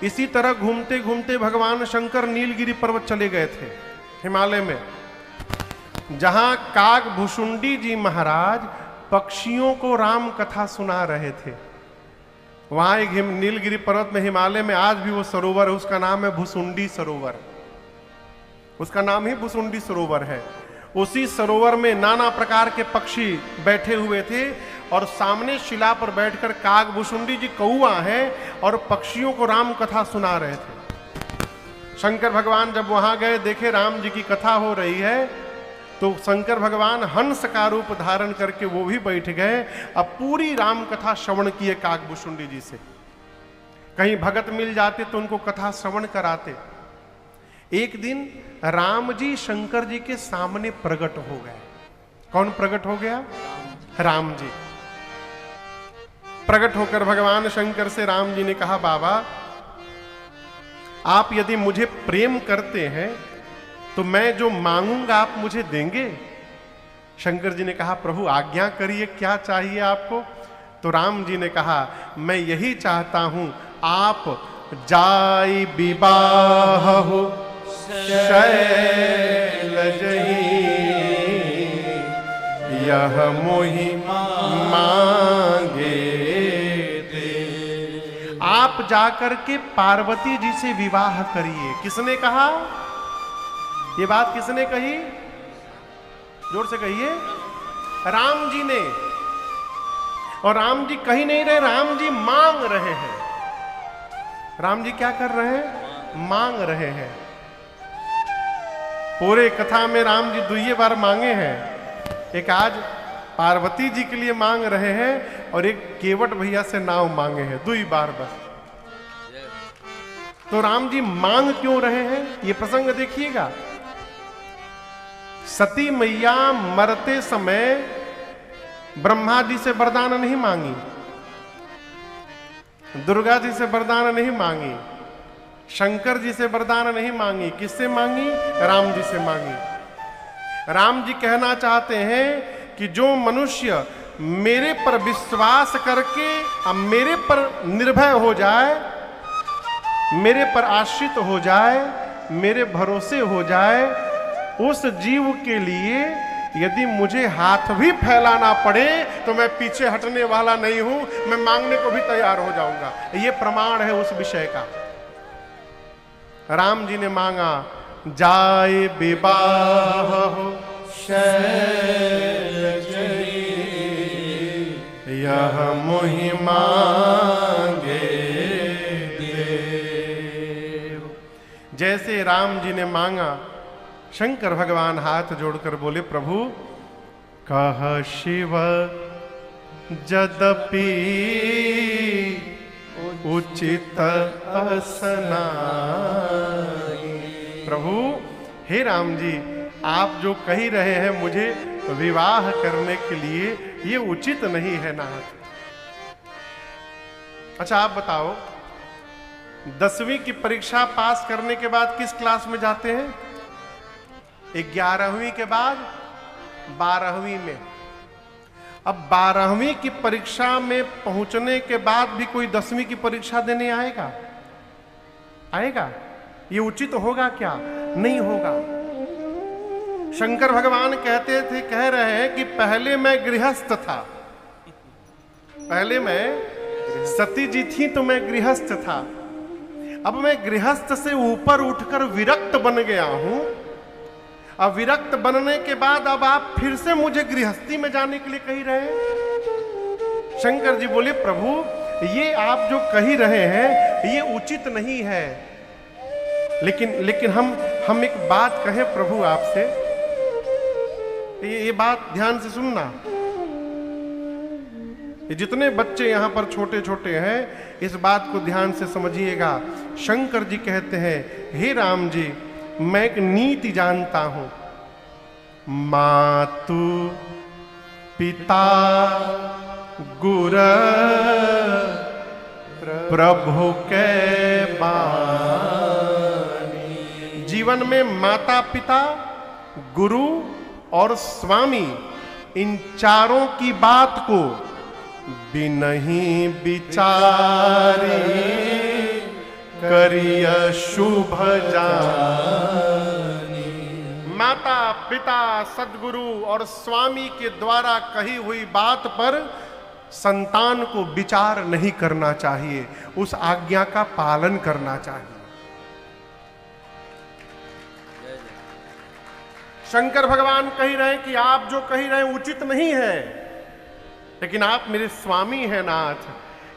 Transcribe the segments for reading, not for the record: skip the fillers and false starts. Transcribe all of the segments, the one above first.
इसी तरह घूमते घूमते भगवान शंकर नीलगिरी पर्वत चले गए थे हिमालय में, जहां कागभुशुंडी जी महाराज पक्षियों को राम कथा सुना रहे थे। वहां एक नीलगिरी पर्वत में हिमालय में आज भी वो सरोवर है, उसका नाम है भुसुंडी सरोवर। उसका नाम ही भुसुंडी सरोवर है। उसी सरोवर में नाना प्रकार के पक्षी बैठे हुए थे और सामने शिला पर बैठकर कागभुशुंडी जी कौआ है और पक्षियों को राम कथा सुना रहे थे। शंकर भगवान जब वहां गए, देखे राम जी की कथा हो रही है, तो शंकर भगवान हंस का रूप धारण करके वो भी बैठ गए। अब पूरी राम कथा श्रवण किए कागभुशुंडी जी से। कहीं भगत मिल जाते तो उनको कथा श्रवण कराते। एक दिन राम जी शंकर जी के सामने प्रकट हो गए। कौन प्रकट हो गया? राम जी प्रकट होकर भगवान शंकर से राम जी ने कहा, बाबा आप यदि मुझे प्रेम करते हैं तो मैं जो मांगूंगा आप मुझे देंगे? शंकर जी ने कहा, प्रभु आज्ञा करिए, क्या चाहिए आपको? तो राम जी ने कहा, मैं यही चाहता हूं, आप जाई विवाह हो शैलजहि यह मोहि मांगे दे। आप जाकर के पार्वती जी से विवाह करिए। किसने कहा ये बात? किसने कही? जोर से कहिए। राम जी ने। और राम जी कही नहीं रहे, राम जी मांग रहे हैं। राम जी क्या कर रहे हैं? मांग रहे हैं। पूरे कथा में राम जी दुइये बार मांगे हैं। एक आज पार्वती जी के लिए मांग रहे हैं और एक केवट भैया से नाव मांगे हैं, दुई बार बस। तो राम जी मांग क्यों रहे हैं ये प्रसंग देखिएगा। सती मैया मरते समय ब्रह्मा जी से वरदान नहीं मांगी, दुर्गा जी से वरदान नहीं मांगी, शंकर जी से वरदान नहीं मांगी। किससे मांगी? राम जी से मांगी। राम जी कहना चाहते हैं कि जो मनुष्य मेरे पर विश्वास करके अब मेरे पर निर्भय हो जाए, मेरे पर आश्रित हो जाए, मेरे भरोसे हो जाए, उस जीव के लिए यदि मुझे हाथ भी फैलाना पड़े तो मैं पीछे हटने वाला नहीं हूं, मैं मांगने को भी तैयार हो जाऊंगा। ये प्रमाण है उस विषय का। राम जी ने मांगा, जाए विवाह शैलजहि यह मोहि मांगे देव। जैसे राम जी ने मांगा, शंकर भगवान हाथ जोड़कर बोले, प्रभु कह शिव यद्यपि उचित असनाई। प्रभु हे राम जी, आप जो कह रहे हैं मुझे विवाह करने के लिए, ये उचित नहीं है ना। अच्छा आप बताओ, 10वीं की परीक्षा पास करने के बाद किस क्लास में जाते हैं? 11वीं के बाद 12वीं में। अब 12वीं की परीक्षा में पहुंचने के बाद भी कोई 10वीं की परीक्षा देने आएगा? आएगा? ये उचित होगा क्या? नहीं होगा। शंकर भगवान कहते थे, कह रहे हैं कि पहले मैं गृहस्थ था, पहले मैं सती जी थी तो मैं गृहस्थ था, अब मैं गृहस्थ से ऊपर उठकर विरक्त बन गया हूं। अब विरक्त बनने के बाद अब आप फिर से मुझे गृहस्थी में जाने के लिए कह रहे हैं। शंकर जी बोले, प्रभु ये आप जो कह रहे हैं ये उचित नहीं है। लेकिन हम एक बात कहें प्रभु आपसे, ये बात ध्यान से सुनना। ये जितने बच्चे यहां पर छोटे छोटे हैं इस बात को ध्यान से समझिएगा। शंकर जी कहते हैं, हे राम जी, मैं एक नीति जानता हूं। मातु पिता गुर प्रभु के बानी। जीवन में माता पिता, गुरु और स्वामी, इन चारों की बात को बिनहि विचारी करिय शुभ जानी। माता पिता सद्गुरु और स्वामी के द्वारा कही हुई बात पर संतान को विचार नहीं करना चाहिए, उस आज्ञा का पालन करना चाहिए। शंकर भगवान कह रहे हैं कि आप जो कह रहे हैं उचित नहीं है, लेकिन आप मेरे स्वामी हैं नाथ,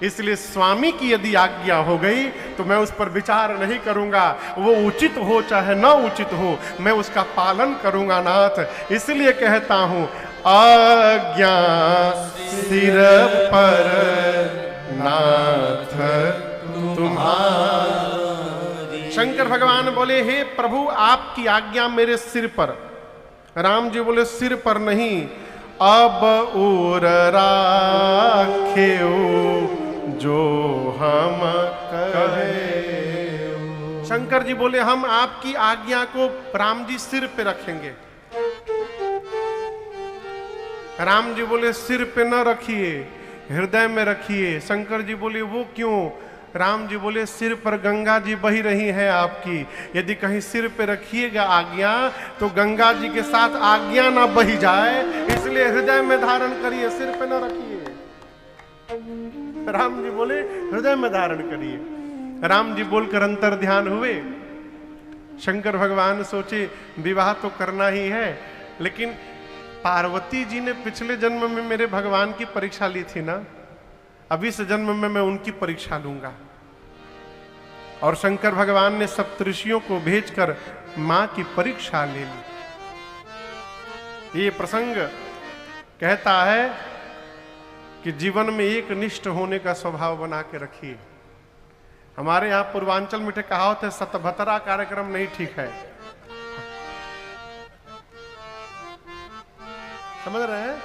इसलिए स्वामी की यदि आज्ञा हो गई तो मैं उस पर विचार नहीं करूंगा, वो उचित हो चाहे न उचित हो, मैं उसका पालन करूंगा नाथ। इसलिए कहता हूं आज्ञा सिर पर नाथ तुम्हारी। शंकर भगवान बोले हे प्रभु आपकी आज्ञा मेरे सिर पर। राम जी बोले सिर पर नहीं, अब उर राखेऊ जो हम कहे। शंकर जी बोले हम आपकी आज्ञा को राम जी सिर पे रखेंगे। राम जी बोले सिर पे न रखिए, हृदय में रखिए। शंकर जी बोले वो क्यों? राम जी बोले सिर पर गंगा जी बही रही हैं आपकी, यदि कहीं सिर पे रखिएगा आज्ञा तो गंगा जी के साथ आज्ञा ना बही जाए, इसलिए हृदय में धारण करिए, सिर पे ना रखिए। राम जी बोले हृदय में धारण करिए। राम जी बोलकर अंतर ध्यान हुए। शंकर भगवान सोचे विवाह तो करना ही है, लेकिन पार्वती जी ने पिछले जन्म में मेरे भगवान की परीक्षा ली थी ना, अभी इस जन्म में मैं उनकी परीक्षा लूंगा। और शंकर भगवान ने सप्तऋषियों को भेजकर मां की परीक्षा ले ली। ये प्रसंग कहता है कि जीवन में एक निष्ठ होने का स्वभाव बना के रखिए। हमारे यहां पूर्वांचल में कहावत है सतभतरा कार्यक्रम नहीं ठीक है, समझ रहे हैं?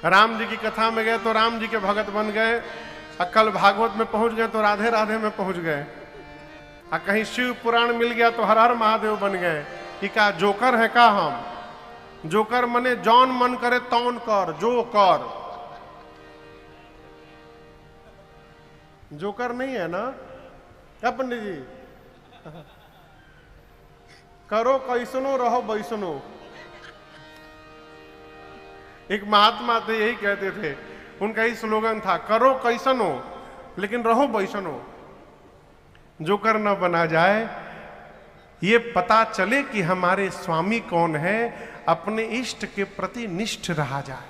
राम जी की कथा में गए तो राम जी के भगत बन गए, कल भागवत में पहुंच गए तो राधे राधे में पहुंच गए, और कहीं शिव पुराण मिल गया तो हर हर महादेव बन गए। कि का जोकर है का हम? जोकर मने जौन मन करे तौन कर, जो कर। जोकर नहीं है ना क्या पंडित जी? करो कैसनो रहो बैसनो। एक महात्मा थे यही कहते थे, उनका ही स्लोगन था करो कैसनो लेकिन रहो बैसनो। जोकर न बना जाए, ये पता चले कि हमारे स्वामी कौन है, अपने इष्ट के प्रति निष्ठ रहा जाए।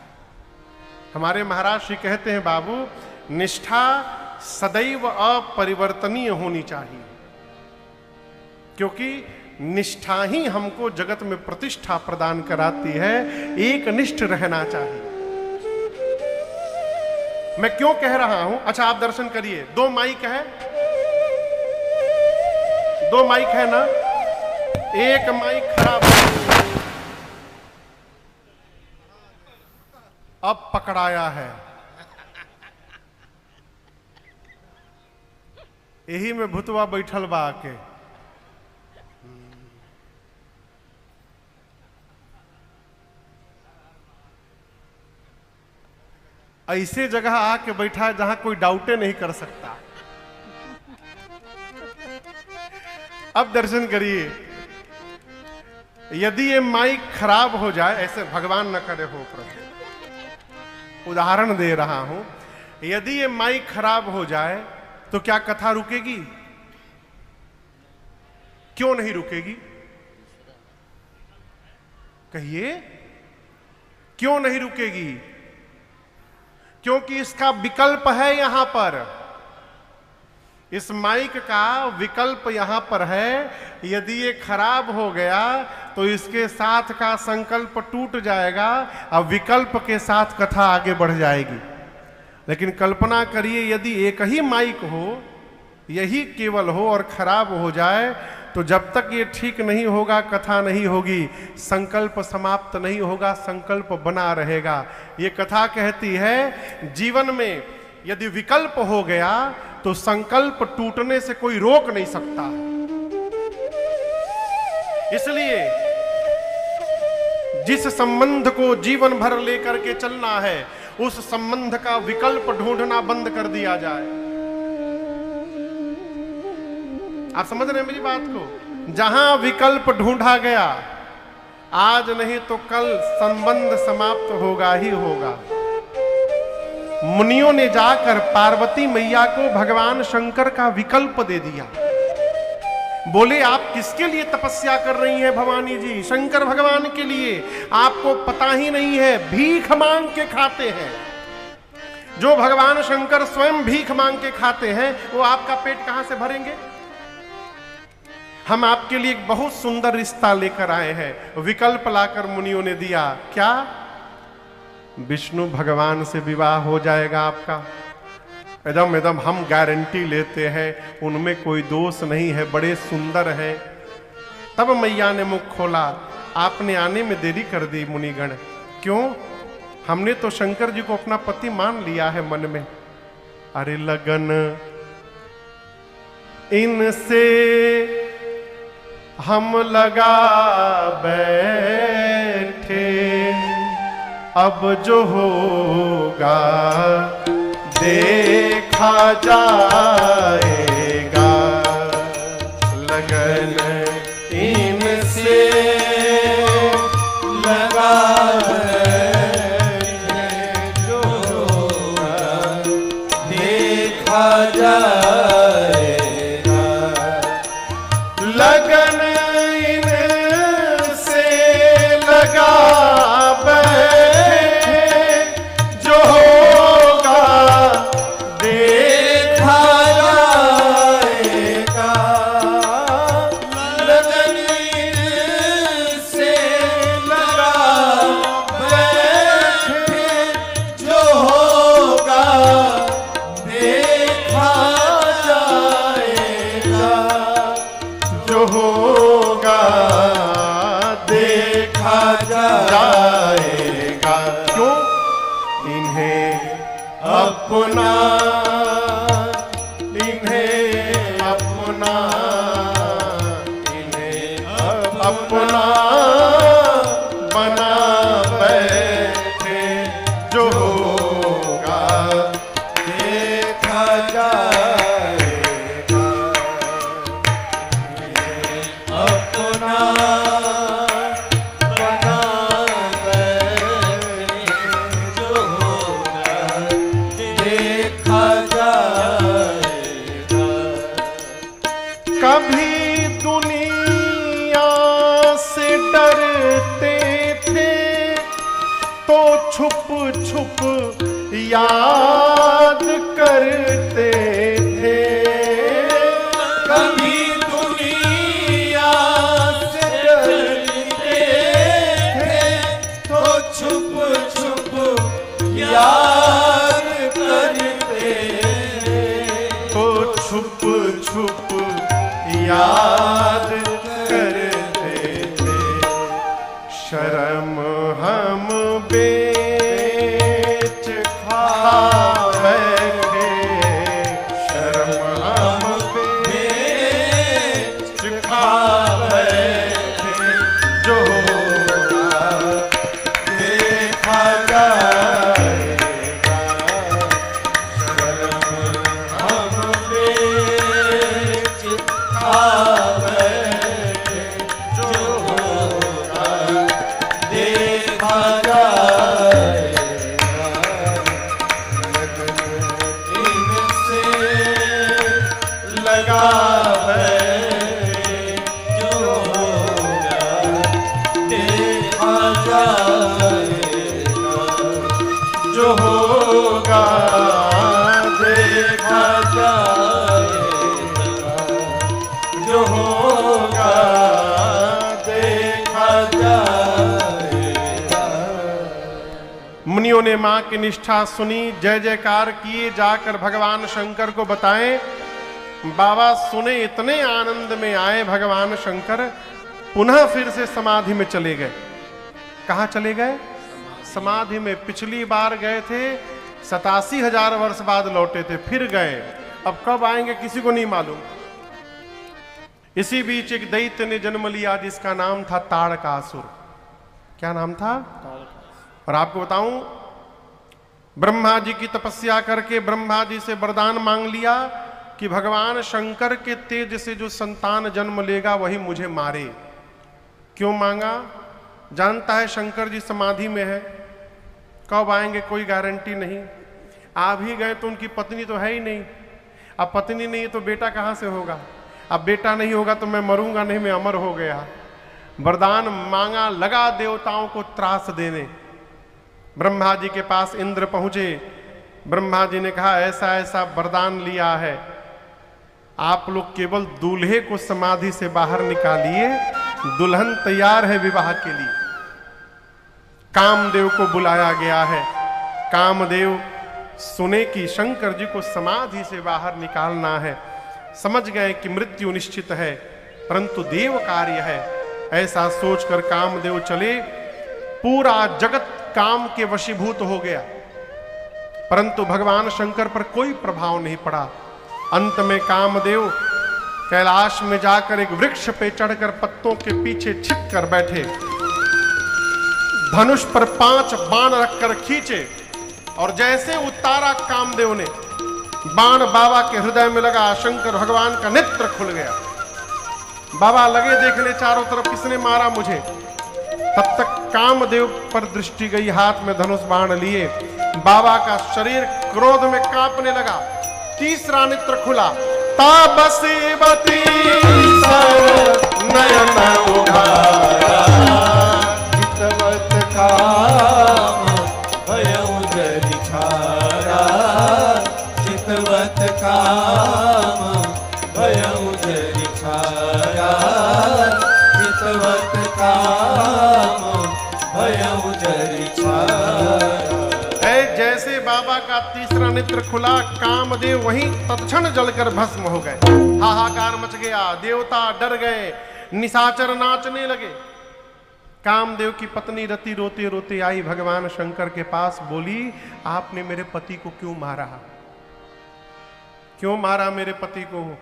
हमारे महाराज श्री कहते हैं बाबू निष्ठा सदैव अपरिवर्तनीय होनी चाहिए, क्योंकि निष्ठा ही हमको जगत में प्रतिष्ठा प्रदान कराती है। एक निष्ठ रहना चाहिए। मैं क्यों कह रहा हूं? अच्छा आप दर्शन करिए, दो माइक है, दो माइक है ना, एक माइक खराब है, अब पकड़ाया है। यही में भूतवा बैठल बा आके। ऐसे जगह आके बैठा है जहां कोई डाउटे नहीं कर सकता। अब दर्शन करिए, यदि ये माइक खराब हो जाए, ऐसे भगवान न करे हो प्रभु, उदाहरण दे रहा हूं, यदि ये माइक खराब हो जाए तो क्या कथा रुकेगी? क्यों नहीं रुकेगी? कहिए क्यों नहीं रुकेगी? क्योंकि इसका विकल्प है यहां पर, इस माइक का विकल्प यहां पर है। यदि ये खराब हो गया तो इसके साथ का संकल्प टूट जाएगा और विकल्प के साथ कथा आगे बढ़ जाएगी। लेकिन कल्पना करिए यदि एक ही माइक हो, यही केवल हो और खराब हो जाए, तो जब तक ये ठीक नहीं होगा कथा नहीं होगी, संकल्प समाप्त नहीं होगा, संकल्प बना रहेगा। ये कथा कहती है जीवन में यदि विकल्प हो गया तो संकल्प टूटने से कोई रोक नहीं सकता। इसलिए जिस संबंध को जीवन भर लेकर के चलना है, उस संबंध का विकल्प ढूंढना बंद कर दिया जाए। आप समझ रहे हैं मेरी बात को? जहां विकल्प ढूंढा गया, आज नहीं तो कल संबंध समाप्त होगा ही होगा। मुनियों ने जाकर पार्वती मैया को भगवान शंकर का विकल्प दे दिया। बोले, आप किसके लिए तपस्या कर रही हैं भवानी जी? शंकर भगवान के लिए। आपको पता ही नहीं है, भीख मांग के खाते हैं। जो भगवान शंकर स्वयं भीख मांग के खाते हैं, वो आपका पेट कहां से भरेंगे? हम आपके लिए एक बहुत सुंदर रिश्ता लेकर आए हैं। विकल्प लाकर मुनियों ने दिया। क्या? विष्णु भगवान से विवाह हो जाएगा आपका। एकदम एकदम हम गारंटी लेते हैं, उनमें कोई दोष नहीं है, बड़े सुंदर हैं। तब मैया ने मुख खोला। आपने आने में देरी कर दी मुनिगण। क्यों? हमने तो शंकर जी को अपना पति मान लिया है मन में। अरे लगन इनसे हम लगा बैठे, अब जो होगा देखा जाएगा। लगन इनसे लगा बैठे, जो होगा देखा जाएगा। लगन इनसे लगा जाएगा। क्यों? इन्हें अपना, इन्हें अपना, इन्हें अपना बना बैठे, जो होगा देखा जाएगा। अपना कभी दुनिया से डरते थे तो छुप छुप याद करते थे। कभी दुनिया से डरते थे तो छुप छुप याद करते थे, तो छुप छुप याद करते थे। शर्म हम बेच खा बैठे, शर्म हम बेच खा बैठे, जो होगा देखा जाएगा। शर्म हम बेच खा बैठे, जो होगा देखा जाएगा। लगन इनसे लगा बैठे, जो होगा देखा जाएगा। जो होगा देखा जाएगा। जो होगा देखा जाएगा। मुनियों ने मां की निष्ठा सुनी, जय जयकार किए, जाकर भगवान शंकर को बताएं। बाबा सुने, इतने आनंद में आए भगवान शंकर, पुनः फिर से समाधि में चले गए। कहां चले गए? समाधि में। पिछली बार गए थे 87,000 वर्ष बाद लौटे थे, फिर गए। अब कब आएंगे किसी को नहीं मालूम। इसी बीच एक दैत्य ने जन्म लिया जिसका नाम था ताड़कासुर। क्या नाम था? और आपको बताऊं, ब्रह्मा जी की तपस्या करके ब्रह्मा जी से वरदान मांग लिया, कि भगवान शंकर के तेज से जो संतान जन्म लेगा वही मुझे मारे। क्यों मांगा? जानता है शंकर जी समाधि में है, कब आएंगे कोई गारंटी नहीं। आ भी गए तो उनकी पत्नी तो है ही नहीं, अब पत्नी नहीं तो बेटा कहाँ से होगा? अब बेटा नहीं होगा तो मैं मरूंगा नहीं, मैं अमर हो गया। वरदान मांगा, लगा देवताओं को त्रास देने। ब्रह्मा जी के पास इंद्र पहुंचे। ब्रह्मा जी ने कहा ऐसा ऐसा वरदान लिया है, आप लोग केवल दूल्हे को समाधि से बाहर निकालिए, दुल्हन तैयार है विवाह के लिए। कामदेव को बुलाया गया है। कामदेव सुने कि शंकर जी को समाधि से बाहर निकालना है। समझ गए कि मृत्यु निश्चित है, परंतु देव कार्य है। ऐसा सोचकर कामदेव चले। पूरा जगत काम के वशीभूत हो गया, परंतु भगवान शंकर पर कोई प्रभाव नहीं पड़ा। अंत में कामदेव कैलाश में जाकर एक वृक्ष पे चढ़कर पत्तों के पीछे छिप कर बैठे। धनुष पर 5 बाण रखकर खींचे और जैसे उतारा कामदेव ने, बाण बाबा के हृदय में लगा। शंकर भगवान का नेत्र खुल गया। बाबा लगे देखने चारों तरफ किसने मारा मुझे। तब तक कामदेव पर दृष्टि गई, हाथ में धनुष बाण लिए। बाबा का शरीर क्रोध में कांपने लगा। तीसरा नेत्र खुला। ताबसीवती नयन उघारा, हितवत काम भयउ जरिखारा, हितवत काम भयउ जरिखारा, हितवत काम भयउ जरिखारा। जैसे बाबा का तीसरा नेत्र खुला, कामदेव वहीं तत्क्षण जलकर भस्म हो गए। हाहाकार मच गया, देवता डर गए, निशाचर नाचने लगे। कामदेव की पत्नी रति रोते रोते आई भगवान शंकर के पास, बोली आपने मेरे पति को क्यों मारा? क्यों मारा मेरे पति को?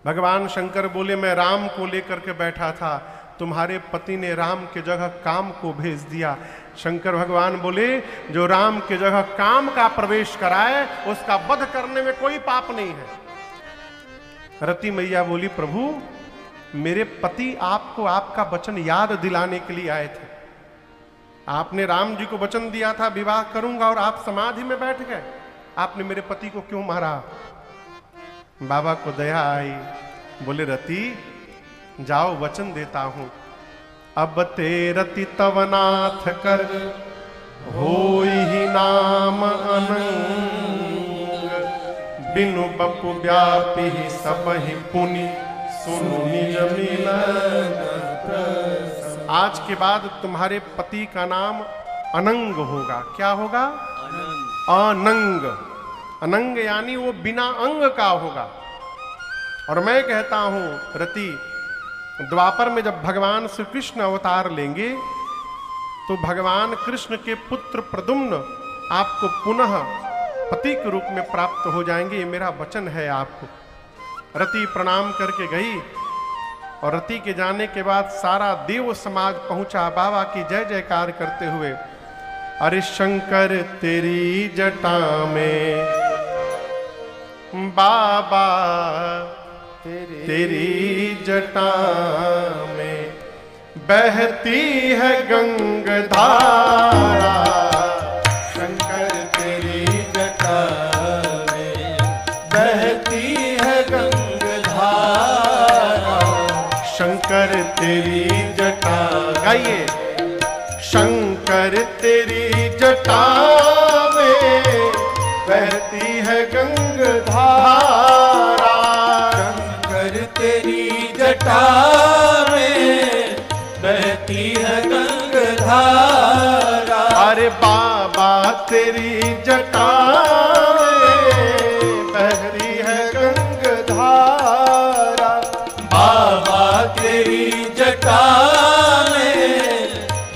भगवान शंकर बोले मैं राम को लेकर के बैठा था, तुम्हारे पति ने राम के जगह काम को भेज दिया। शंकर भगवान बोले जो राम के जगह काम का प्रवेश कराए उसका वध करने में कोई पाप नहीं है। रति मैया बोली प्रभु मेरे पति आपको आपका वचन याद दिलाने के लिए आए थे। आपने राम जी को वचन दिया था विवाह करूंगा और आप समाधि में बैठ गए, आपने मेरे पति को क्यों मारा? बाबा को दया आई, बोले रति जाओ वचन देता हूं, अब ते रति तवनाथ कर होई नाम अनंग, बिनु बपु व्यापी सबहि पुनि सुनु निज मिलन। आज के बाद तुम्हारे पति का नाम अनंग होगा। क्या होगा? अनंग। अनंग यानी वो बिना अंग का होगा। और मैं कहता हूं रति, द्वापर में जब भगवान श्री कृष्ण अवतार लेंगे तो भगवान कृष्ण के पुत्र प्रद्युम्न आपको पुनः पति के रूप में प्राप्त हो जाएंगे, ये मेरा वचन है आपको। रति प्रणाम करके गई और रति के जाने के बाद सारा देव समाज पहुंचा बाबा की जय जयकार करते हुए। अरे शंकर तेरी जटा में बाबा, तेरी जटा में बहती है गंगाधारा, शंकर तेरी जटा में बहती है गंगाधारा, शंकर तेरी जटा, गाइए शंकर तेरी जटा में बहती है गंगाधारा, शंकर तेरी जटा में बहती है गंगाधारा। अरे बाबा तेरी जटा में बहती है गंगाधारा, बाबा तेरी जटा में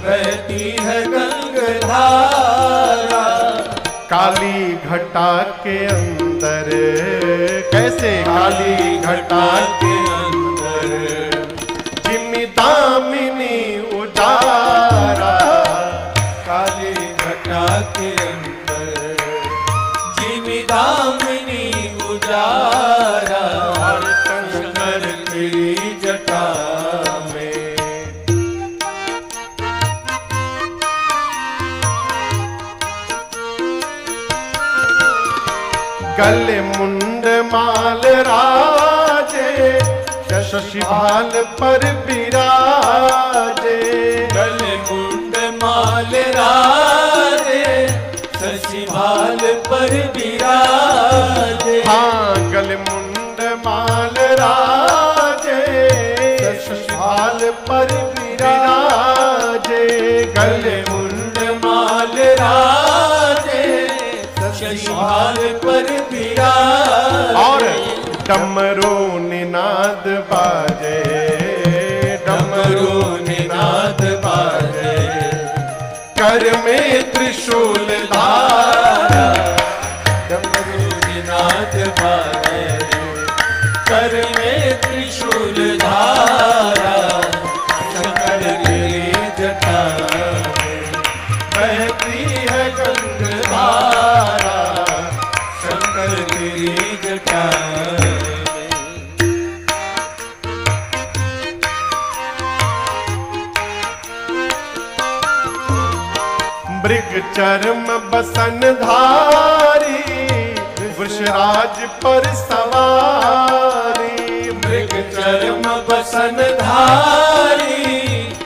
बहती है गंगाधारा। काली घटा के अंदर, कैसे? काली घटा के अंदर जिम्मी दामिनी उजारा, काली घटा के अंदर जिमी दामिनी उजारा, गले मुंड माल राजे शशिभाल पर विराजे। गले मुंड माल राजे शशिभाल पर विराजे। हाँ गले मुंड माल राजे शशिभाल पर विराजे। गले मुंड माल राजे शशिभाल पर विराजे। और डमरू निनाद बाजे, डमरू निनाद बाजे। कर में त्रिशूल धारा, डमरू निनाद बाजे। कर में त्रिशूल धारा शंकर तेरी जटा में बहती है गंगाधारा शंकर तेरी जटा में। मृग चर्म बसन धारी वृषराज पर सवारी। मृग चर्म बसन धारी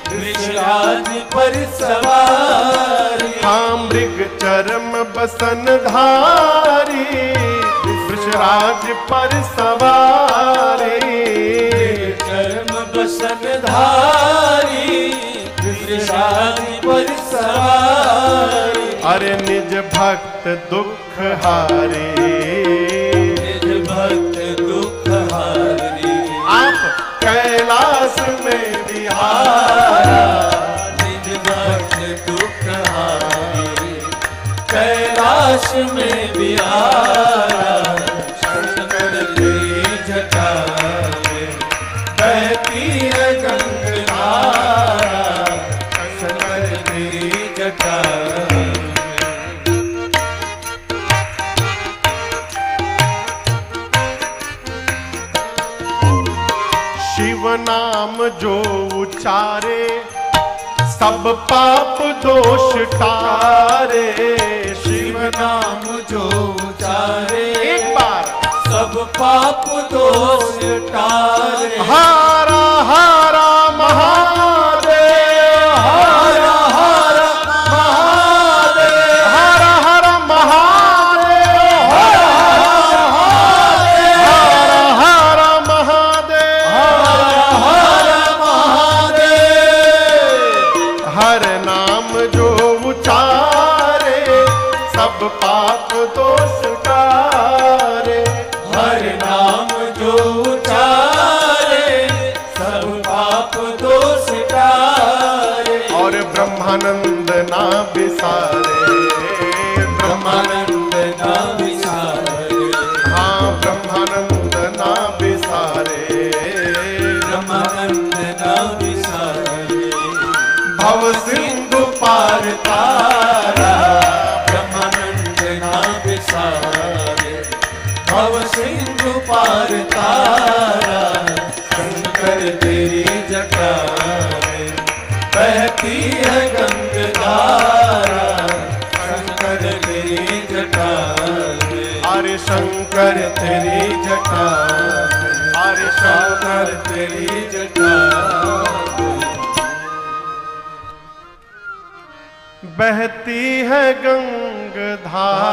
वृषराज पर सवारी। हाँ मृग चर्म बसन धारी वृषराज पर सवारी। चर्म बसन धारी वृषराज पर सवारी। अरे निज भक्त दुख हारे, निज भक्त दुख हारी। आप कैलाश में बिहारा। निज भक्त दुख हारी कैलाश में बिहारा शंकर तेरी जटा में बहती है गंगाधारा शंकर तेरी जटा में। शिव नाम जो उचारे सब पाप दोष टारे। शिव नाम जो उचारे एक बार सब पाप दोष टारे। हारा हारा महादेव, हारा हारा महादेव, हारा हारा महादेव, हारा हारा महादेव, हारा महादेव। हर नाम जो उचारे सब पाप दोष टारे। हर नाम जो उचारे सब पाप दोष टारे। और ब्रह्मानंद ना बिसारे, ब्रह्मानंद ना बिसारे। हाँ ब्रह्मानंद ना बिसारे। ब्रह्मानंद ना बिसारे। भव सिंधु पार तारा, ब्रह्मानंद ना बिसारे। भव सिंधु पार तारा शंकर तेरी जटा में बहती है गंगाधारा शंकर तेरी जटा में। अरे शंकर तेरी जटा, अरे शंकर शंकर तेरी जटा में। बहती है गंगाधारा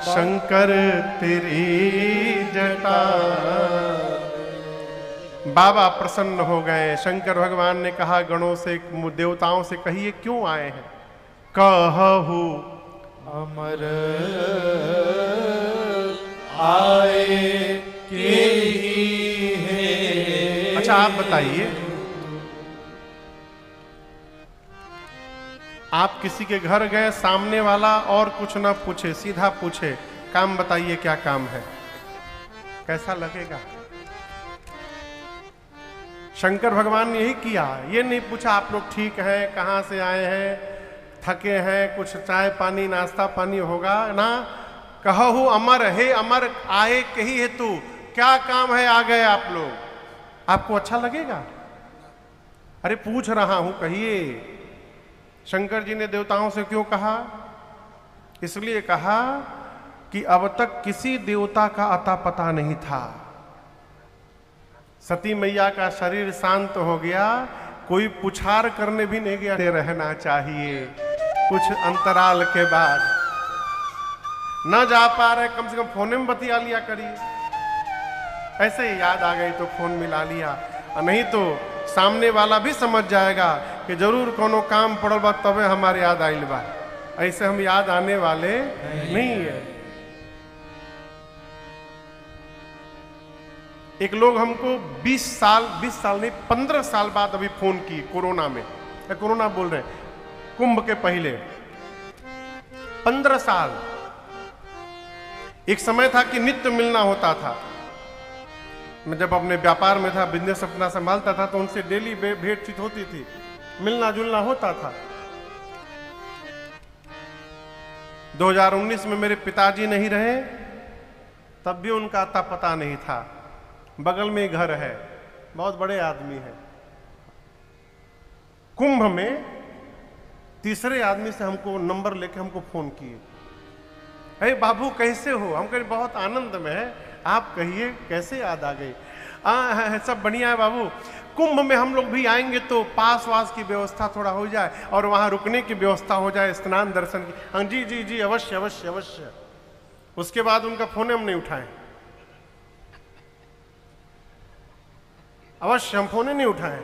शंकर तेरी जटा। बाबा प्रसन्न हो गए। शंकर भगवान ने कहा गणों से देवताओं से कहिए क्यों आए हैं। कहू अमर आए के ही है। अच्छा आप बताइए, आप किसी के घर गए, सामने वाला और कुछ ना पूछे, सीधा पूछे काम बताइए क्या काम है, कैसा लगेगा? शंकर भगवान ने यही किया। ये नहीं पूछा आप लोग ठीक हैं, कहाँ से आए हैं, थके हैं, कुछ चाय पानी नाश्ता पानी होगा ना। कहू अमर, हे अमर आए कही है तू, क्या काम है आ गए आप लोग, आपको अच्छा लगेगा? अरे पूछ रहा हूं कहिए। शंकर जी ने देवताओं से क्यों कहा? इसलिए कहा कि अब तक किसी देवता का अता पता नहीं था। सती मैया का शरीर शांत हो गया, कोई पुछार करने भी नहीं गया। रहना चाहिए कुछ अंतराल के बाद, न जा पा रहे कम से कम फोन में बतिया लिया करिए। ऐसे ही याद आ गई तो फोन मिला लिया, और नहीं तो सामने वाला भी समझ जाएगा कि जरूर कोनो काम पड़ल बा तबे हमारे याद आइल बा। ऐसे हम याद आने वाले नहीं है। एक लोग हमको 20 साल नहीं 15 साल बाद अभी फोन किए, कोरोना में, कोरोना बोल रहे हैं, कुंभ के पहले 15 साल। एक समय था कि नित्य मिलना होता था। मैं जब अपने व्यापार में था, बिजनेस अपना संभालता था, तो उनसे डेली भेंटचीत होती थी, मिलना जुलना होता था। 2019 में मेरे पिताजी नहीं रहे, तब भी उनका अता पता नहीं था। बगल में घर है, बहुत बड़े आदमी है। कुंभ में तीसरे आदमी से हमको नंबर लेके हमको फोन किए, अरे बाबू कैसे हो? हम कहे बहुत आनंद में है, आप कहिए कैसे याद आ गई? सब बढ़िया है बाबू, कुंभ में हम लोग भी आएंगे तो पास वास की व्यवस्था थोड़ा हो जाए और वहां रुकने की व्यवस्था हो जाए, स्नान दर्शन की। हाँ जी जी जी, अवश्य अवश्य अवश्य। उसके बाद उनका फोन हम नहीं उठाए, अवश्य हम फोन नहीं उठाए।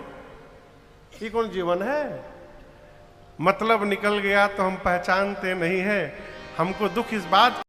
ये कौन जीवन है? मतलब निकल गया तो हम पहचानते नहीं है। हमको दुख इस बात